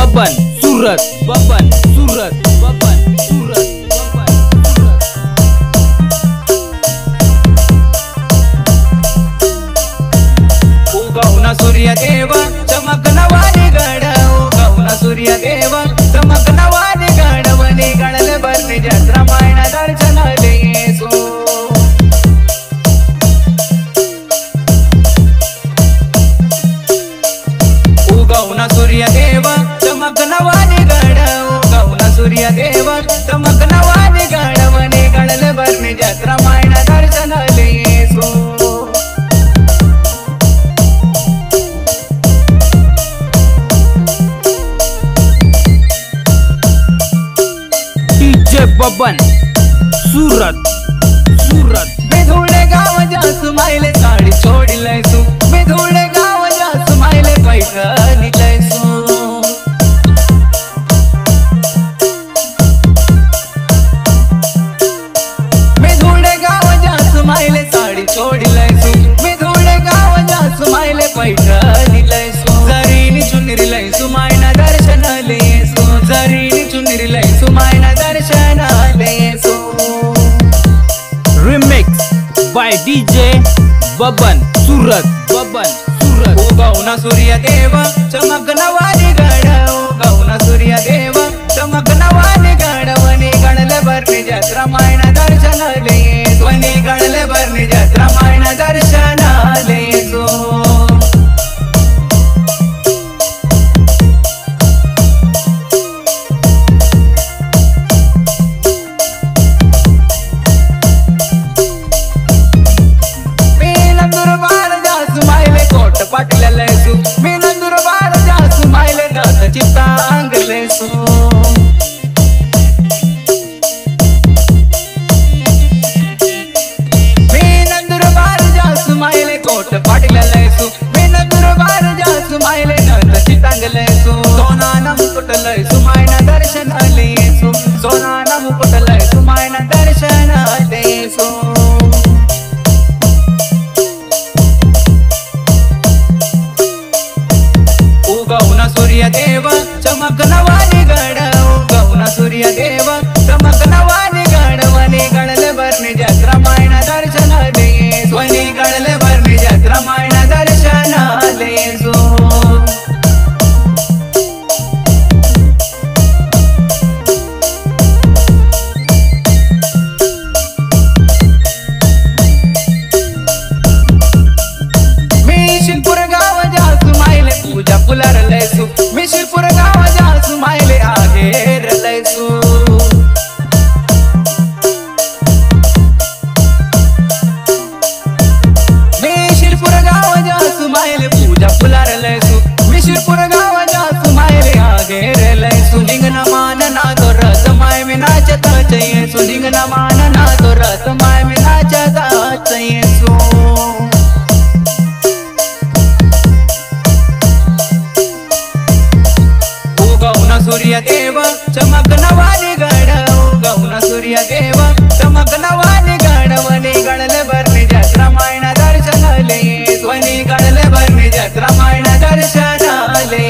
बबन सूरत, बबन सूरत, बबन सूरत, बबन सूरत। उगवना सूर्यदेव चमकना वाणी गड, उगवना सूर्यदेव चमकना वाणी गड, वनी गडल बरणी जत्रा मायना दर्शनाले येसू। उगवना सूर्यदेव चमकना वाणी गड, उगवना सूर्यदेव चमकना वाणी गड, वनी गडल बरणी जत्रा मायना दर्शनाले येसू। डीजे बबन सूरत, सूरत। मैं धूड़े गाव जासु माइले साड़ी छोड़ी लैसु, मैं धूड़े गाव जासु माइले पैसा निलैसु। मैं धूड़े गाव जासु माइले साड़ी छोड़ी लैसु, मैं धूड़े गाव जासु माइले पैसा निलैसु। जरीनी चुनरी लैसु मायना दर्शन लेसु, जरीनी चुनरी लैसु मायना दर्शन लेसु। रिमिक्स बाय डीजे बबन सूरत, बबन सूरत। उगवना सूर्यदेव चमकना वाणी गड, उगवना सूर्यदेव चमकना वाणी गड, वनी गडले बरणी जत्रा मायना दर्शनाले येसू, वनी गडले बरणी जत्रा मायना दर्शनाले येसू। पाटल्या लैसू, मी नंदुरबार जासू मायले नाथ चित्तांग लैसू। मी नंदुरबार जासू मायले कोट पाटल्या लैसू, मी नंदुरबार जासू मायले नाथ चित्तांग लैसू। सोना ना मुकुट लैसू मायना दर्शन लेसू, सोना ना मुकुट लैसू मायना दर्शन लेसू। उगवना सूर्यदेव चमकना वाणी गड, उगवना सूर्यदेव चमकना वाणी गड, वनी गडले बरणी जत्रा मायना दर्शनाले येसू, वनी गडले बरणी जत्रा मायना दर्शनाले येसू। मी शिरपूर गाव जासू मायले पूजा फुलार लैसू, मी शिरपूर गाव जासू मायले आहेर लैसू। मी शिरपूर गाव जासू मायले पूजा फुलार लैसू, मी शिरपूर गाव जासू मायले आहेर लैसू। निंगना मान ना तो रथ माय मी नाचताच येसू, निंगना मान ना तो रथ माय मी नाचताच येसू। उगवना सूर्यदेव चमकना वाणी गड, उगवना सूर्यदेव चमकना वाणी गड, वनी गडले बरणी जत्रा मायना दर्शनाले येसू, वनी गडले बरणी जत्रा मायना दर्शनाले।